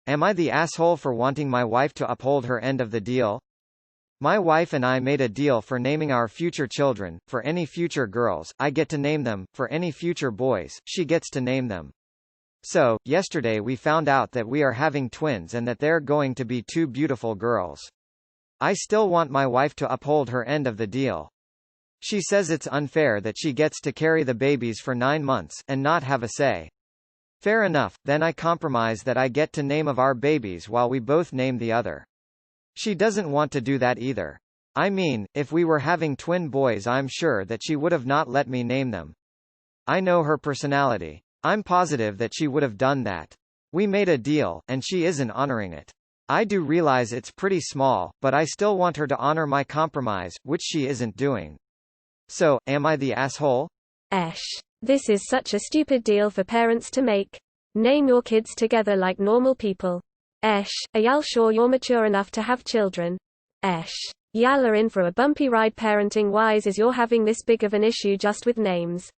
Am I the asshole for wanting my wife to uphold her end of the deal? My wife and I made a deal for naming our future children. For any future girls, I get to name them. For any future boys, she gets to name them. So, yesterday we found out that we are having twins and that they're going to be two beautiful girls. I still want my wife to uphold her end of the deal. She says it's unfair that she gets to carry the babies for 9 months, and not have a say. Fair enough, then I compromise that I get to name of our babies while we both name the other. She doesn't want to do that either. I mean, if we were having twin boys I'm sure that she would have not let me name them. I know her personality. I'm positive that she would have done that. We made a deal, and she isn't honoring it. I do realize it's pretty small, but I still want her to honor my compromise, which she isn't doing. So, am I the asshole? This is such a stupid deal for parents to make. Name your kids together like normal people. Are y'all sure you're mature enough to have children? Y'all are in for a bumpy ride parenting wise as you're having this big of an issue just with names.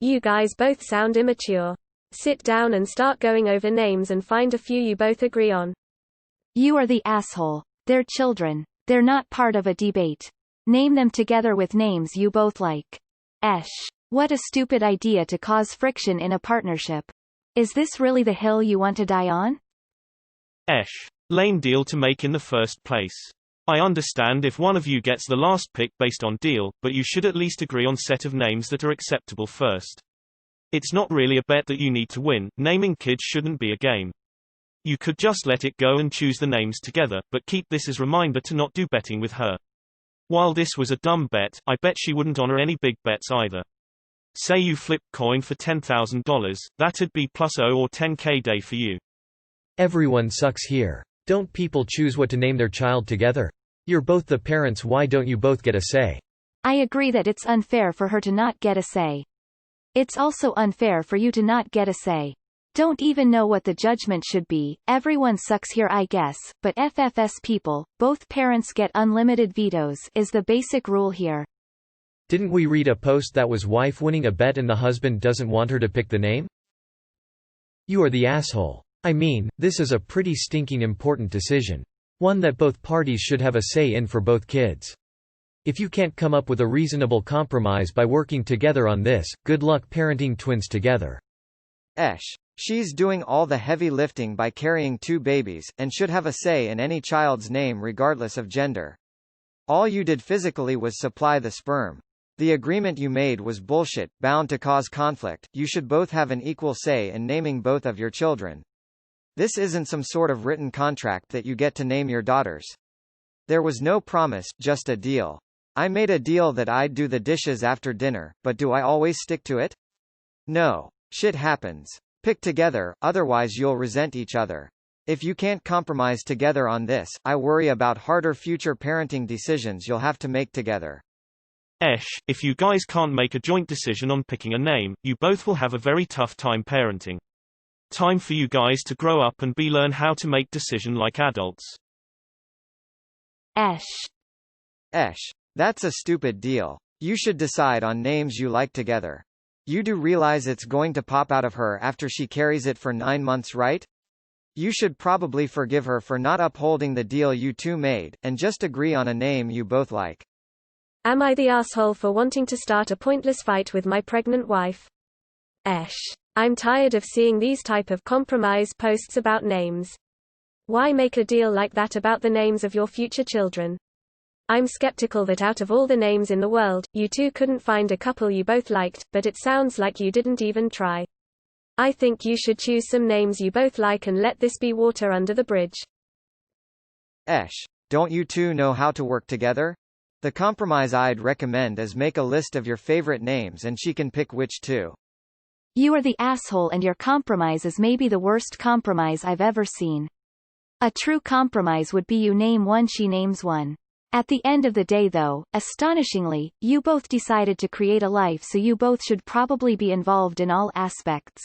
You guys both sound immature. Sit down and start going over names and find a few you both agree on. You are the asshole. They're children. They're not part of a debate. Name them together with names you both like. What a stupid idea to cause friction in a partnership. Is this really the hill you want to die on? Lame deal to make in the first place. I understand if one of you gets the last pick based on deal, but you should at least agree on set of names that are acceptable first. It's not really a bet that you need to win. Naming kids shouldn't be a game. You could just let it go and choose the names together, but keep this as reminder to not do betting with her. While this was a dumb bet, I bet she wouldn't honor any big bets either. Say you flip coin for $10,000, that'd be +0 or 10k day for you. Everyone sucks here. Don't people choose what to name their child together? You're both the parents, why don't you both get a say? I agree that it's unfair for her to not get a say. It's also unfair for you to not get a say. Don't even know what the judgment should be. Everyone sucks here I guess, but FFS people, both parents get unlimited vetoes is the basic rule here. Didn't we read a post that was wife winning a bet and the husband doesn't want her to pick the name? You are the asshole. I mean, this is a pretty stinking important decision. One that both parties should have a say in for both kids. If you can't come up with a reasonable compromise by working together on this, good luck parenting twins together. She's doing all the heavy lifting by carrying 2 babies, and should have a say in any child's name regardless of gender. All you did physically was supply the sperm. The agreement you made was bullshit, bound to cause conflict. You should both have an equal say in naming both of your children. This isn't some sort of written contract that you get to name your daughters. There was no promise, just a deal. I made a deal that I'd do the dishes after dinner, but do I always stick to it? No. Shit happens. Pick together, otherwise you'll resent each other. If you can't compromise together on this, I worry about harder future parenting decisions you'll have to make together. If you guys can't make a joint decision on picking a name, you both will have a very tough time parenting. Time for you guys to grow up and learn how to make decision like adults. That's a stupid deal. You should decide on names you like together. You do realize it's going to pop out of her after she carries it for 9 months, right? You should probably forgive her for not upholding the deal you two made, and just agree on a name you both like. Am I the asshole for wanting to start a pointless fight with my pregnant wife? I'm tired of seeing these type of compromise posts about names. Why make a deal like that about the names of your future children? I'm skeptical that out of all the names in the world, you two couldn't find a couple you both liked, but it sounds like you didn't even try. I think you should choose some names you both like and let this be water under the bridge. Don't you two know how to work together? The compromise I'd recommend is make a list of your favorite names and she can pick which two. You are the asshole and your compromise is maybe the worst compromise I've ever seen. A true compromise would be you name one, she names one. At the end of the day though, astonishingly, you both decided to create a life, so you both should probably be involved in all aspects.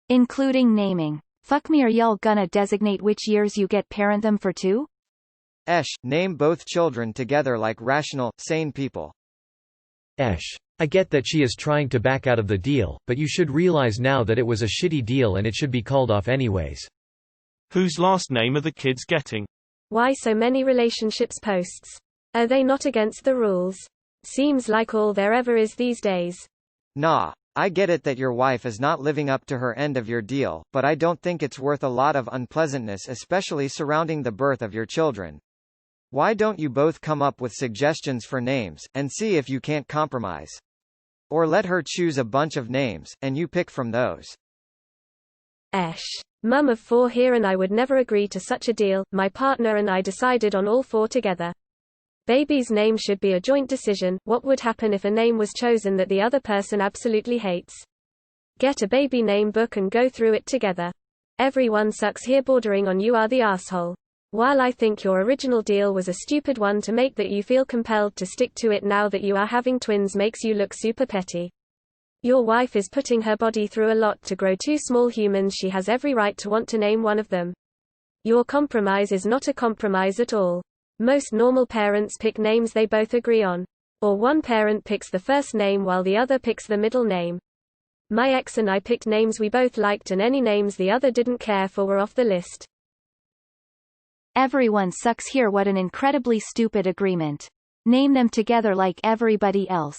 Including naming. Fuck me, are y'all gonna designate which years you get parent them for too? Name both children together like rational, sane people. I get that she is trying to back out of the deal, but you should realize now that it was a shitty deal and it should be called off anyways. Whose last name are the kids getting? Why so many relationships posts? Are they not against the rules? Seems like all there ever is these days. Nah, I get it that your wife is not living up to her end of your deal, but I don't think it's worth a lot of unpleasantness, especially surrounding the birth of your children. Why don't you both come up with suggestions for names, and see if you can't compromise? Or let her choose a bunch of names, and you pick from those. Mum of 4 here and I would never agree to such a deal. My partner and I decided on all 4 together. Baby's name should be a joint decision. What would happen if a name was chosen that the other person absolutely hates? Get a baby name book and go through it together. Everyone sucks here, bordering on you are the asshole. While I think your original deal was a stupid one to make, that you feel compelled to stick to it now that you are having twins makes you look super petty. Your wife is putting her body through a lot to grow 2 small humans. She has every right to want to name one of them. Your compromise is not a compromise at all. Most normal parents pick names they both agree on. Or one parent picks the first name while the other picks the middle name. My ex and I picked names we both liked, and any names the other didn't care for were off the list. Everyone sucks here. What an incredibly stupid agreement. Name them together like everybody else.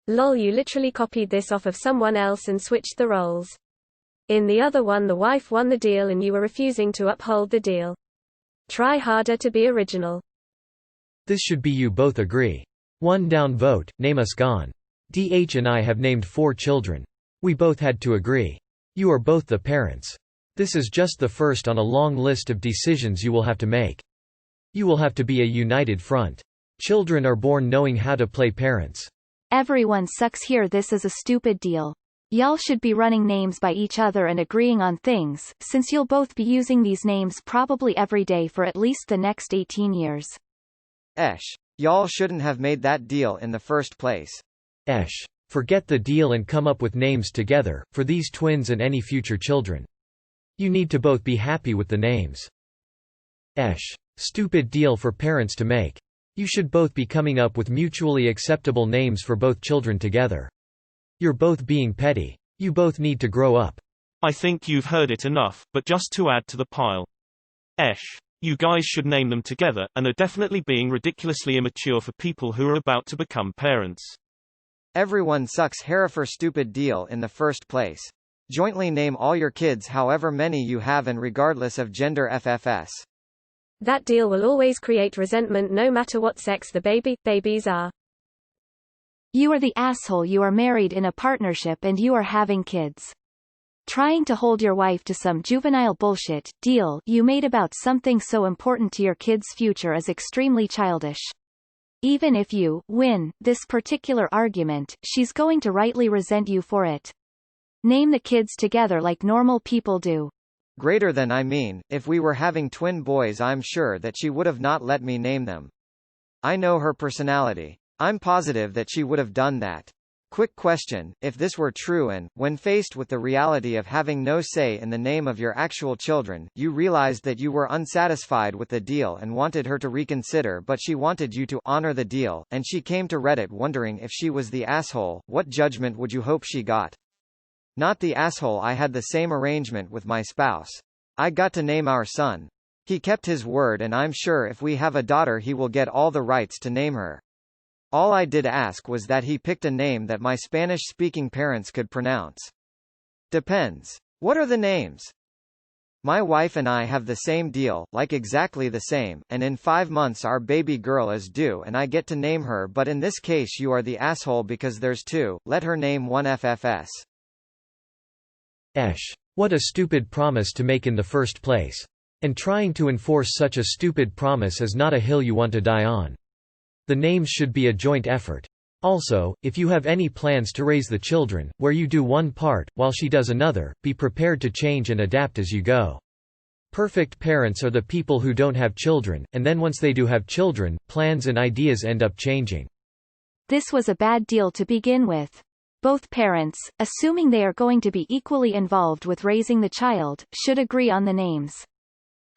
Lol, you literally copied this off of someone else and switched the roles. In the other one the wife won the deal and you were refusing to uphold the deal. Try harder to be original. This should be you both agree. 1 down vote, name us gone. DH and I have named 4 children. We both had to agree. You are both the parents. This is just the first on a long list of decisions you will have to make. You will have to be a united front. Children are born knowing how to play parents. Everyone sucks here. This is a stupid deal. Y'all should be running names by each other and agreeing on things, since you'll both be using these names probably every day for at least the next 18 years. Y'all shouldn't have made that deal in the first place. Forget the deal and come up with names together, for these twins and any future children. You need to both be happy with the names. Stupid deal for parents to make. You should both be coming up with mutually acceptable names for both children together. You're both being petty. You both need to grow up. I think you've heard it enough, but just to add to the pile. You guys should name them together, and are definitely being ridiculously immature for people who are about to become parents. Everyone sucks here for stupid deal in the first place. Jointly name all your kids however many you have and regardless of gender FFS. That deal will always create resentment no matter what sex the babies are. You are the asshole. You are married in a partnership and you are having kids. Trying to hold your wife to some juvenile bullshit deal you made about something so important to your kids' future is extremely childish. Even if you win this particular argument, she's going to rightly resent you for it. Name the kids together like normal people do. Greater than I mean, if we were having twin boys I'm sure that she would have not let me name them. I know her personality. I'm positive that she would have done that. Quick question, if this were true and, when faced with the reality of having no say in the name of your actual children, you realized that you were unsatisfied with the deal and wanted her to reconsider but she wanted you to honor the deal, and she came to Reddit wondering if she was the asshole, what judgment would you hope she got? Not the asshole. I had the same arrangement with my spouse. I got to name our son. He kept his word and I'm sure if we have a daughter he will get all the rights to name her. All I did ask was that he picked a name that my Spanish-speaking parents could pronounce. Depends. What are the names? My wife and I have the same deal, like exactly the same, and in 5 months our baby girl is due and I get to name her, but in this case you are the asshole because there's 2, let her name one FFS. What a stupid promise to make in the first place. And trying to enforce such a stupid promise is not a hill you want to die on. The names should be a joint effort. Also, if you have any plans to raise the children, where you do one part, while she does another, be prepared to change and adapt as you go. Perfect parents are the people who don't have children, and then once they do have children, plans and ideas end up changing. This was a bad deal to begin with. Both parents, assuming they are going to be equally involved with raising the child, should agree on the names.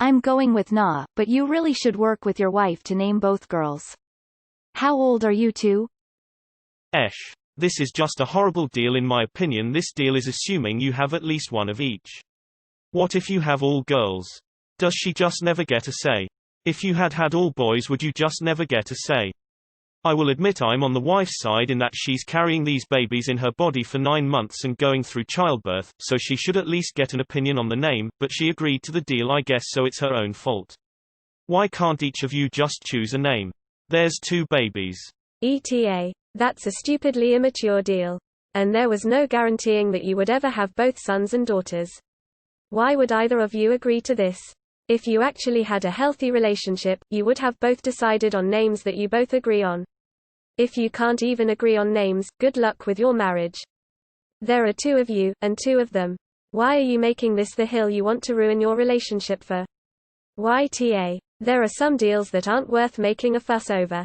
I'm going with nah, but you really should work with your wife to name both girls. How old are you two? This is just a horrible deal in my opinion. This deal is assuming you have at least one of each. What if you have all girls? Does she just never get a say? If you had all boys, would you just never get a say? I will admit I'm on the wife's side in that she's carrying these babies in her body for 9 months and going through childbirth, so she should at least get an opinion on the name, but she agreed to the deal I guess, so it's her own fault. Why can't each of you just choose a name? There's 2 babies. ETA. That's a stupidly immature deal. And there was no guaranteeing that you would ever have both sons and daughters. Why would either of you agree to this? If you actually had a healthy relationship, you would have both decided on names that you both agree on. If you can't even agree on names, good luck with your marriage. There are 2 of you, and 2 of them. Why are you making this the hill you want to ruin your relationship for? YTA. There are some deals that aren't worth making a fuss over.